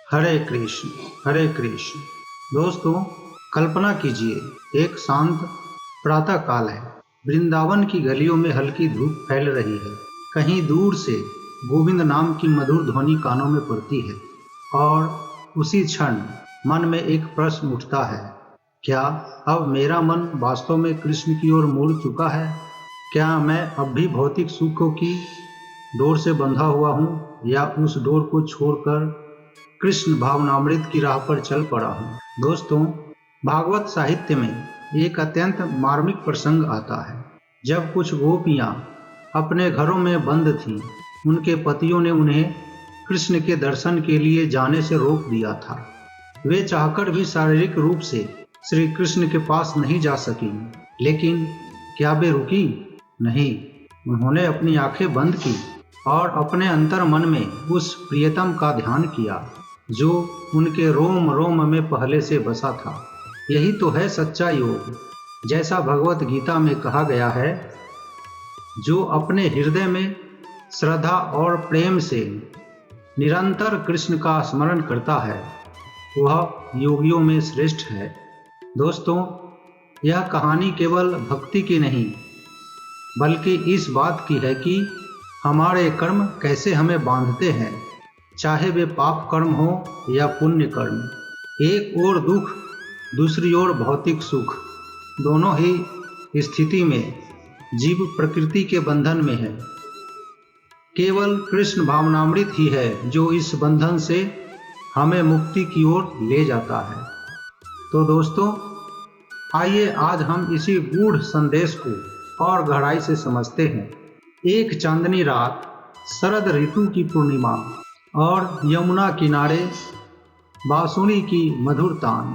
हरे कृष्ण। दोस्तों, कल्पना कीजिए, एक शांत प्रातः काल है। वृंदावन की गलियों में हल्की धूप फैल रही है। कहीं दूर से गोविंद नाम की मधुर ध्वनि कानों में पड़ती है और उसी क्षण मन में एक प्रश्न उठता है, क्या अब मेरा मन वास्तव में कृष्ण की ओर मुड़ चुका है? क्या मैं अब भी भौतिक सुखों की डोर से बंधा हुआ हूँ, या उस डोर को छोड़कर कृष्ण भावनामृत की राह पर चल पड़ा हूँ? दोस्तों, भागवत साहित्य में एक अत्यंत मार्मिक प्रसंग आता है। जब कुछ गोपियाँ अपने घरों में बंद थीं, उनके पतियों ने उन्हें कृष्ण के दर्शन के लिए जाने से रोक दिया था। वे चाहकर भी शारीरिक रूप से श्री कृष्ण के पास नहीं जा सकी, लेकिन क्या वे रुकी? नहीं, उन्होंने अपनी आंखें बंद की और अपने अंतर मन में उस प्रियतम का ध्यान किया जो उनके रोम रोम में पहले से बसा था। यही तो है सच्चा योग। जैसा भगवत गीता में कहा गया है, जो अपने हृदय में श्रद्धा और प्रेम से निरंतर कृष्ण का स्मरण करता है, वह योगियों में श्रेष्ठ है। दोस्तों, यह कहानी केवल भक्ति की नहीं, बल्कि इस बात की है कि हमारे कर्म कैसे हमें बांधते हैं, चाहे वे पाप कर्म हो या पुण्य कर्म। एक ओर दुख, दूसरी ओर भौतिक सुख। दोनों ही स्थिति में जीव प्रकृति के बंधन में है। केवल कृष्ण भावनामृत ही है जो इस बंधन से हमें मुक्ति की ओर ले जाता है। तो दोस्तों, आइए आज हम इसी गूढ़ संदेश को और गहराई से समझते हैं। एक चांदनी रात, शरद ऋतु की पूर्णिमा और यमुना किनारे बांसुरी की मधुर तान।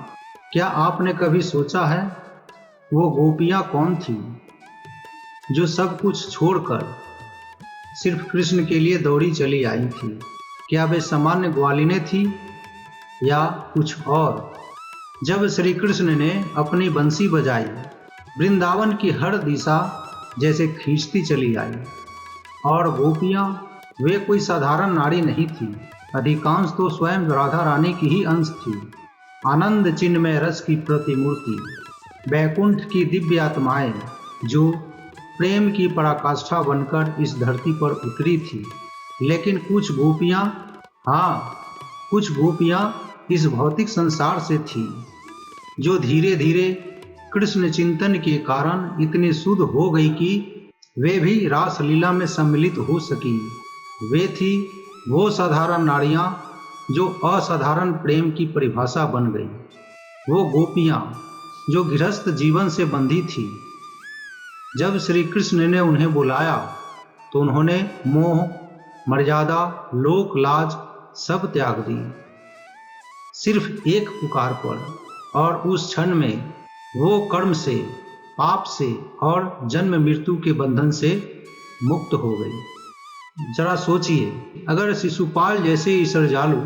क्या आपने कभी सोचा है वो गोपियाँ कौन थी जो सब कुछ छोड़कर सिर्फ कृष्ण के लिए दौड़ी चली आई थी? क्या वे सामान्य ग्वालिनें थी या कुछ और? जब श्री कृष्ण ने अपनी बंसी बजाई, वृंदावन की हर दिशा जैसे खींचती चली आई। और गोपियाँ, वे कोई साधारण नारी नहीं थी, अधिकांश तो स्वयं राधा रानी की ही अंश थी। आनंद चिन्मय रस की प्रतिमूर्ति, बैकुंठ की दिव्य आत्माएं जो प्रेम की पराकाष्ठा बनकर इस धरती पर उतरी थी। लेकिन कुछ गोपियाँ इस भौतिक संसार से थी, जो धीरे धीरे कृष्ण चिंतन के कारण इतनी शुद्ध हो गई कि वे भी रास लीला में सम्मिलित हो सकी। वे थी वो साधारण नारियां जो असाधारण प्रेम की परिभाषा बन गई। वो गोपियां जो गृहस्थ जीवन से बंधी थी। जब श्री कृष्ण ने उन्हें बुलाया तो उन्होंने मोह, मर्यादा, लोक लाज सब त्याग दी, सिर्फ एक पुकार पर। और उस क्षण में वो कर्म से, पाप से और जन्म मृत्यु के बंधन से मुक्त हो गई। जरा सोचिए, अगर शिशुपाल जैसे ईश्वरजालु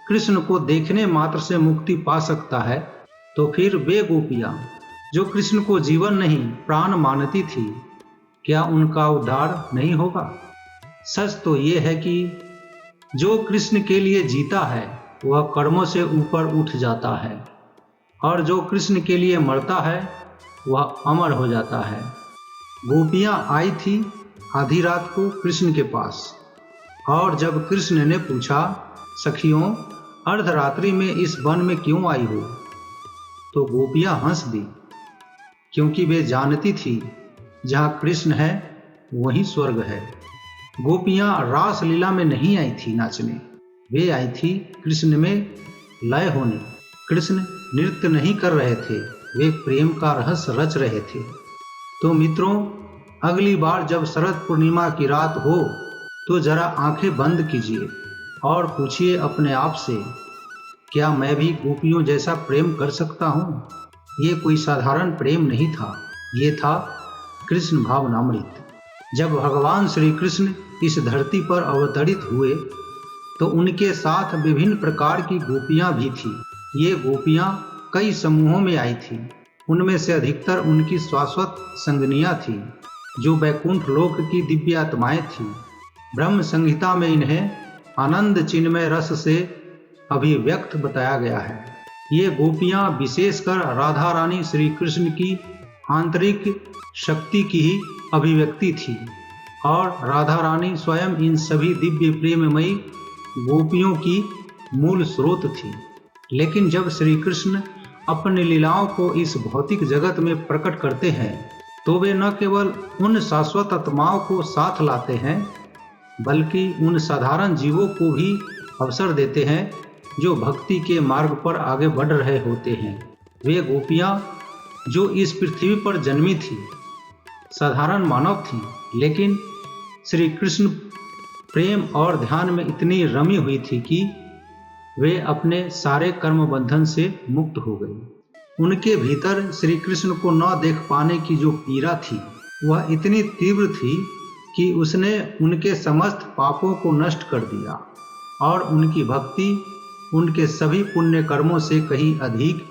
कृष्ण को देखने मात्र से मुक्ति पा सकता है, तो फिर वे गोपियाँ जो कृष्ण को जीवन नहीं प्राण मानती थी, क्या उनका उद्धार नहीं होगा? सच तो ये है कि जो कृष्ण के लिए जीता है वह कर्मों से ऊपर उठ जाता है, और जो कृष्ण के लिए मरता है वह अमर हो जाता है। गोपियाँ आई थी आधी रात को कृष्ण के पास, और जब कृष्ण ने पूछा, सखियों, अर्धरात्रि में इस वन में क्यों आई हो? तो गोपियाँ हंस दी, क्योंकि वे जानती थी जहाँ कृष्ण है वहीं स्वर्ग है। गोपियाँ रास लीला में नहीं आई थी नाचने, वे आई थी कृष्ण में लय होने। कृष्ण नृत्य नहीं कर रहे थे, वे प्रेम का रहस्य रच रहे थे। तो मित्रों, अगली बार जब शरद पूर्णिमा की रात हो तो जरा आंखें बंद कीजिए और पूछिए अपने आप से, क्या मैं भी गोपियों जैसा प्रेम कर सकता हूँ? ये कोई साधारण प्रेम नहीं था, ये था कृष्ण भावनामृत। जब भगवान श्री कृष्ण इस धरती पर अवतरित हुए तो उनके साथ विभिन्न प्रकार की गोपियाँ भी थीं। ये गोपियाँ कई समूहों में आई थीं। उनमें से अधिकतर उनकी शाश्वत संगनियाँ थीं, जो बैकुंठ लोक की दिव्य आत्माएं थीं। ब्रह्म संहिता में इन्हें आनंद चिन्मय रस से अभिव्यक्त बताया गया है। ये गोपियां विशेषकर राधा रानी श्री कृष्ण की आंतरिक शक्ति की ही अभिव्यक्ति थी और राधा रानी स्वयं इन सभी दिव्य प्रेममयी गोपियों की मूल स्रोत थी। लेकिन जब श्री कृष्ण अपनी लीलाओं को इस भौतिक जगत में प्रकट करते हैं तो वे न केवल उन शाश्वत आत्माओं को साथ लाते हैं बल्कि उन साधारण जीवों को भी अवसर देते हैं जो भक्ति के मार्ग पर आगे बढ़ रहे होते हैं। वे गोपियां जो इस पृथ्वी पर जन्मी थी साधारण मानव थी, लेकिन श्री कृष्ण प्रेम और ध्यान में इतनी रमी हुई थी कि वे अपने सारे कर्म बंधन से मुक्त हो गई। उनके भीतर श्री कृष्ण को न देख पाने की जो पीड़ा थी वह इतनी तीव्र थी कि उसने उनके समस्त पापों को नष्ट कर दिया और उनकी भक्ति उनके सभी पुण्य कर्मों से कहीं अधिक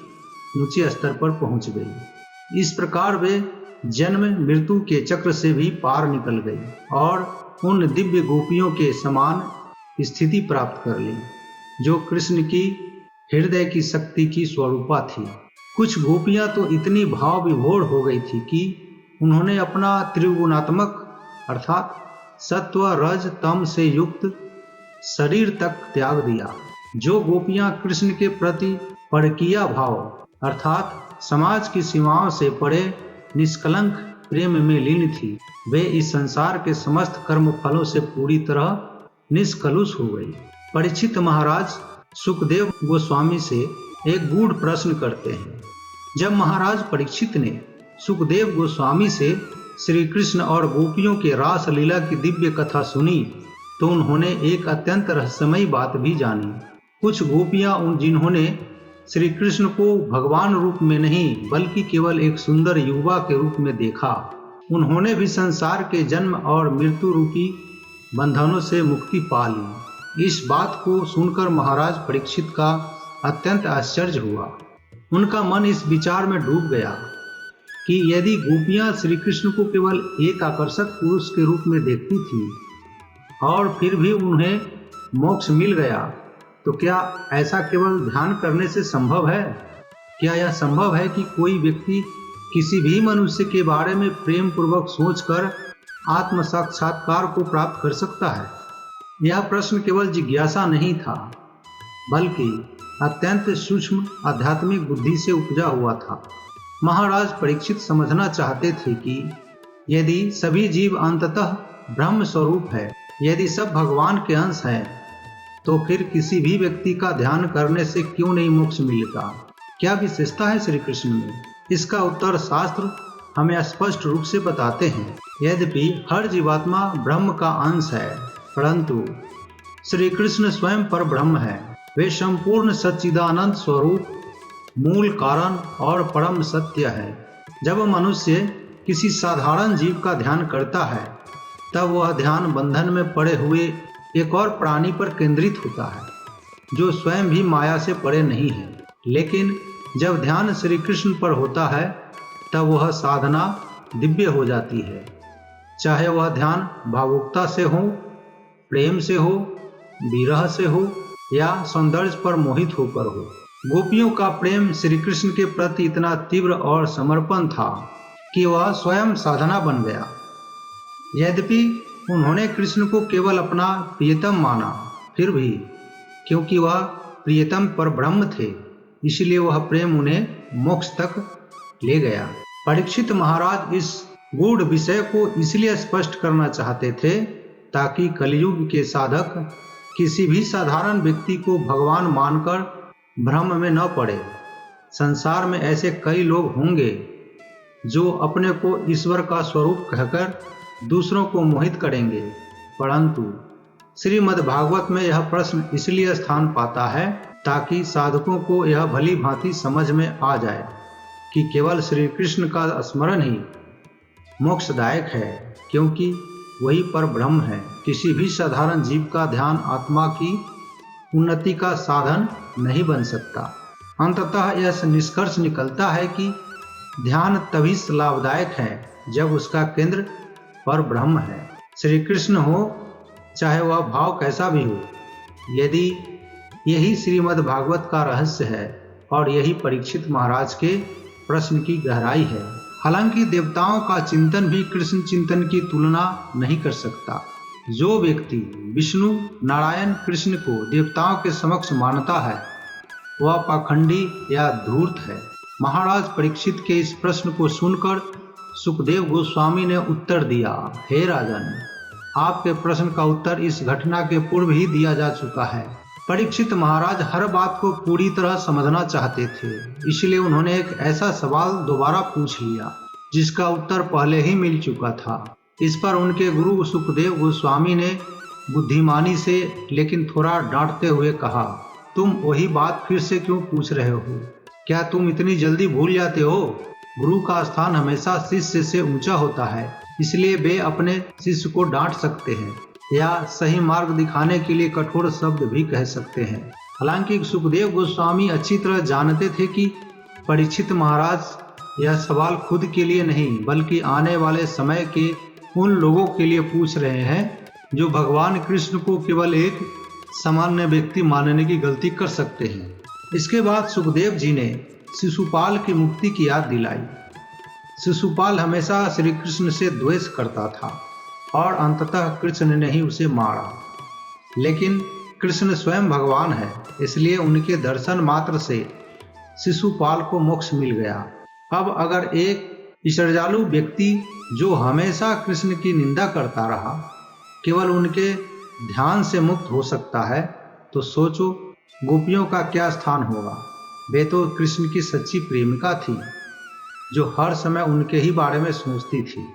ऊंचे स्तर पर पहुंच गई। इस प्रकार वे जन्म मृत्यु के चक्र से भी पार निकल गई और उन दिव्य गोपियों के समान स्थिति प्राप्त कर ली जो कृष्ण की हृदय की शक्ति की स्वरूपा थी। कुछ गोपियां तो इतनी भाव विभोर हो गई थी कि उन्होंने अपना त्रिगुणात्मक अर्थात सत्व रज तम से युक्त शरीर तक त्याग दिया। जो गोपियां कृष्ण के प्रति परकीया भाव अर्थात समाज की सीमाओं से परे निष्कलंक प्रेम में लीन थी, वे इस संसार के समस्त कर्म फलों से पूरी तरह निष्कलुष हो गई। परीक्षित महाराज सुखदेव गोस्वामी से एक गूढ़ प्रश्न करते हैं। जब महाराज परीक्षित ने सुखदेव गोस्वामी से श्री कृष्ण और गोपियों के रास लीला की दिव्य कथा सुनी तो उन्होंने एक अत्यंत रहस्यमयी बात भी जानी। कुछ गोपियां जिन्होंने श्री कृष्ण को भगवान रूप में नहीं बल्कि केवल एक सुंदर युवा के रूप में देखा, उन्होंने भी संसार के जन्म और मृत्यु रूपी बंधनों से मुक्ति पा ली। इस बात को सुनकर महाराज परीक्षित का अत्यंत आश्चर्य हुआ। उनका मन इस विचार में डूब गया कि यदि गोपियां श्री कृष्ण को केवल एक आकर्षक पुरुष के रूप में देखती थी और फिर भी उन्हें मोक्ष मिल गया तो क्या ऐसा केवल ध्यान करने से संभव है? क्या यह संभव है कि कोई व्यक्ति किसी भी मनुष्य के बारे में प्रेम पूर्वक सोचकर आत्म साक्षात्कार को प्राप्त कर सकता है? यह प्रश्न केवल जिज्ञासा नहीं था बल्कि अत्यंत सूक्ष्म आध्यात्मिक बुद्धि से उपजा हुआ था। महाराज परीक्षित समझना चाहते थे कि यदि सभी जीव अंततः ब्रह्म स्वरूप है, यदि सब भगवान के अंश हैं, तो फिर किसी भी व्यक्ति का ध्यान करने से क्यों नहीं मोक्ष मिलेगा? क्या विशेषता है श्री कृष्ण में? इसका उत्तर शास्त्र हमें स्पष्ट रूप से बताते हैं। यद्यपि हर जीवात्मा ब्रह्म का अंश है, परंतु श्री कृष्ण स्वयं पर ब्रह्म है। वे संपूर्ण सच्चिदानंद स्वरूप, मूल कारण और परम सत्य है। जब मनुष्य किसी साधारण जीव का ध्यान करता है तब वह ध्यान बंधन में पड़े हुए एक और प्राणी पर केंद्रित होता है जो स्वयं भी माया से परे नहीं है। लेकिन जब ध्यान श्री कृष्ण पर होता है तब वह साधना दिव्य हो जाती है, चाहे वह ध्यान भावुकता से हो, प्रेम से हो, विरह से हो या सौंदर्य पर मोहित होकर हो। गोपियों का प्रेम श्री कृष्ण के प्रति इतना तीव्र और समर्पण था कि वह स्वयं साधना बन गया। यद्यपि उन्होंने कृष्ण को केवल अपना प्रियतम माना, फिर भी क्योंकि वह प्रियतम पर ब्रह्म थे, इसलिए वह प्रेम उन्हें मोक्ष तक ले गया। परीक्षित महाराज इस गूढ़ विषय को इसलिए स्पष्ट करना चाहते थे ताकि कलयुग के साधक किसी भी साधारण व्यक्ति को भगवान मानकर भ्रम में न पड़े। संसार में ऐसे कई लोग होंगे जो अपने को ईश्वर का स्वरूप कहकर दूसरों को मोहित करेंगे, परंतु श्रीमद् भागवत में यह प्रश्न इसलिए स्थान पाता है ताकि साधकों को यह भली भांति समझ में आ जाए कि केवल श्री कृष्ण का स्मरण ही मोक्षदायक है, क्योंकि वही पर ब्रह्म है। किसी भी साधारण जीव का ध्यान आत्मा की उन्नति का साधन नहीं बन सकता। अंततः यह निष्कर्ष निकलता है कि ध्यान तभी लाभदायक है जब उसका केंद्र पर ब्रह्म है। श्री कृष्ण हो चाहे वह भाव कैसा भी हो, यदि यही श्रीमद् भागवत का रहस्य है और यही परीक्षित महाराज के प्रश्न की गहराई है। हालांकि देवताओं का चिंतन भी कृष्ण चिंतन की तुलना नहीं कर सकता। जो व्यक्ति विष्णु नारायण कृष्ण को देवताओं के समक्ष मानता है वह पाखंडी या धूर्त है। महाराज परीक्षित के इस प्रश्न को सुनकर सुखदेव गोस्वामी ने उत्तर दिया, हे राजन, आपके प्रश्न का उत्तर इस घटना के पूर्व ही दिया जा चुका है। परीक्षित महाराज हर बात को पूरी तरह समझना चाहते थे, इसलिए उन्होंने एक ऐसा सवाल दोबारा पूछ लिया जिसका उत्तर पहले ही मिल चुका था। इस पर उनके गुरु सुखदेव गोस्वामी ने बुद्धिमानी से लेकिन थोड़ा डांटते हुए कहा, तुम वही बात फिर से क्यों पूछ रहे हो? क्या तुम इतनी जल्दी भूल जाते हो? गुरु का स्थान हमेशा शिष्य से ऊंचा होता है, इसलिए वे अपने शिष्य को डांट सकते हैं या सही मार्ग दिखाने के लिए कठोर शब्द भी कह सकते हैं। हालांकि सुखदेव गोस्वामी अच्छी तरह जानते थे कि परीक्षित महाराज यह सवाल खुद के लिए नहीं बल्कि आने वाले समय के उन लोगों के लिए पूछ रहे हैं जो भगवान कृष्ण को केवल एक सामान्य व्यक्ति मानने की गलती कर सकते हैं। इसके बाद सुखदेव जी ने शिशुपाल की मुक्ति की याद दिलाई। शिशुपाल हमेशा श्री कृष्ण से द्वेष करता था और अंततः कृष्ण ने ही उसे मारा, लेकिन कृष्ण स्वयं भगवान है, इसलिए उनके दर्शन मात्र से शिशुपाल को मोक्ष मिल गया। अब अगर एक श्रद्धालु व्यक्ति जो हमेशा कृष्ण की निंदा करता रहा केवल उनके ध्यान से मुक्त हो सकता है, तो सोचो गोपियों का क्या स्थान होगा। वे तो कृष्ण की सच्ची प्रेमिका थी जो हर समय उनके ही बारे में सोचती थी।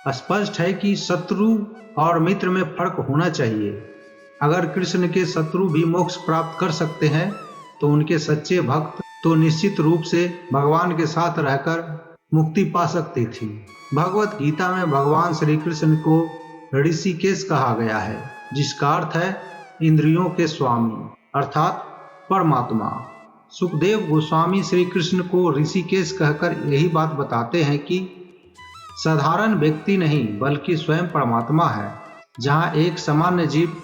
स्पष्ट है कि शत्रु और मित्र में फर्क होना चाहिए। अगर कृष्ण के शत्रु भी मोक्ष प्राप्त कर सकते हैं तो उनके सच्चे भक्त तो निश्चित रूप से भगवान के साथ रहकर मुक्ति पा सकती थी। भगवत गीता में भगवान श्री कृष्ण को ऋषिकेश कहा गया है, जिसका अर्थ है इंद्रियों के स्वामी अर्थात परमात्मा। सुखदेव गोस्वामी श्री कृष्ण को ऋषिकेश कहकर यही बात बताते हैं कि साधारण व्यक्ति नहीं बल्कि स्वयं परमात्मा है। जहाँ एक सामान्य जीव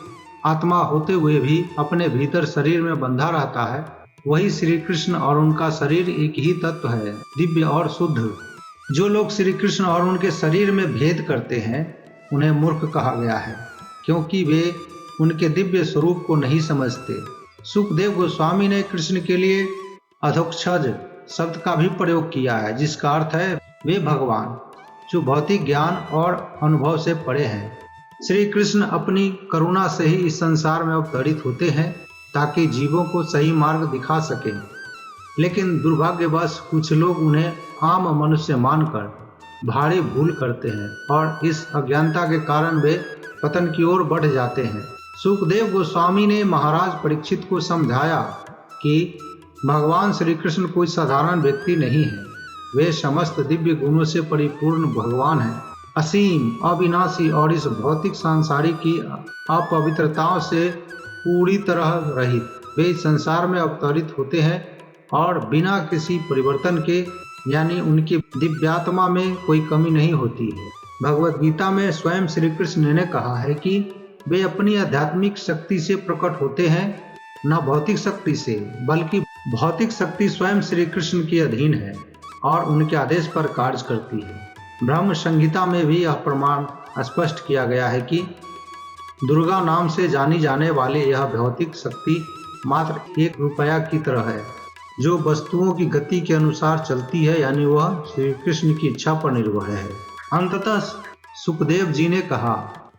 आत्मा होते हुए भी अपने भीतर शरीर में बंधा रहता है, वही श्री कृष्ण और उनका शरीर एक ही तत्व है, दिव्य और शुद्ध। जो लोग श्री कृष्ण और उनके शरीर में भेद करते हैं उन्हें मूर्ख कहा गया है, क्योंकि वे उनके दिव्य स्वरूप को नहीं समझते। सुखदेव गोस्वामी ने कृष्ण के लिए अधोक्षज शब्द का भी प्रयोग किया है, जिसका अर्थ है वे भगवान जो भौतिक ज्ञान और अनुभव से परे हैं। श्री कृष्ण अपनी करुणा से ही इस संसार में अवतरित होते हैं ताकि जीवों को सही मार्ग दिखा सकें, लेकिन दुर्भाग्यवश कुछ लोग उन्हें आम मनुष्य मानकर भारी भूल करते हैं और इस अज्ञानता के कारण वे पतन की ओर बढ़ जाते हैं। सुखदेव गोस्वामी ने महाराज परीक्षित को समझाया कि भगवान श्री कृष्ण कोई साधारण व्यक्ति नहीं है, वे समस्त दिव्य गुणों से परिपूर्ण भगवान हैं, असीम अविनाशी और इस भौतिक सांसारिक की अपवित्रताओं से पूरी तरह रहित। वे इस संसार में अवतरित होते हैं और बिना किसी परिवर्तन के, यानी उनकी दिव्यात्मा में कोई कमी नहीं होती है। भगवत गीता में स्वयं श्री कृष्ण ने कहा है कि वे अपनी आध्यात्मिक शक्ति से प्रकट होते हैं, न भौतिक शक्ति से, बल्कि भौतिक शक्ति स्वयं श्री कृष्ण के अधीन है और उनके आदेश पर कार्य करती है। ब्रह्म संहिता में भी यह प्रमाण स्पष्ट किया गया है कि दुर्गा नाम से जानी जाने वाली यह भौतिक शक्ति मात्र 1 रुपया की तरह है, जो वस्तुओं की गति के अनुसार चलती है, यानी वह श्री कृष्ण की इच्छा पर निर्भर है। अंततः सुखदेव जी ने कहा,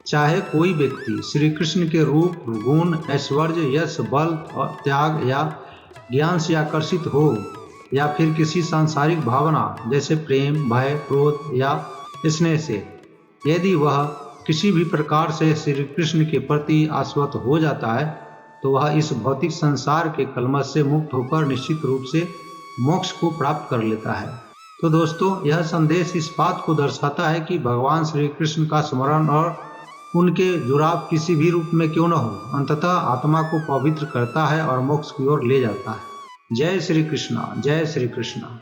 चाहे कोई व्यक्ति श्री कृष्ण के रूप, गुण, ऐश्वर्य, यश, बल और त्याग या ज्ञान से आकर्षित हो या फिर किसी सांसारिक भावना जैसे प्रेम, भय, क्रोध या स्नेह से, यदि वह किसी भी प्रकार से श्री कृष्ण के प्रति आसक्त हो जाता है तो वह इस भौतिक संसार के कलमश से मुक्त होकर निश्चित रूप से मोक्ष को प्राप्त कर लेता है। तो दोस्तों, यह संदेश इस बात को दर्शाता है कि भगवान श्री कृष्ण का स्मरण और उनके जुड़ाव किसी भी रूप में क्यों न हो, अंततः आत्मा को पवित्र करता है और मोक्ष की ओर ले जाता है। जय श्री कृष्णा, जय श्री कृष्णा।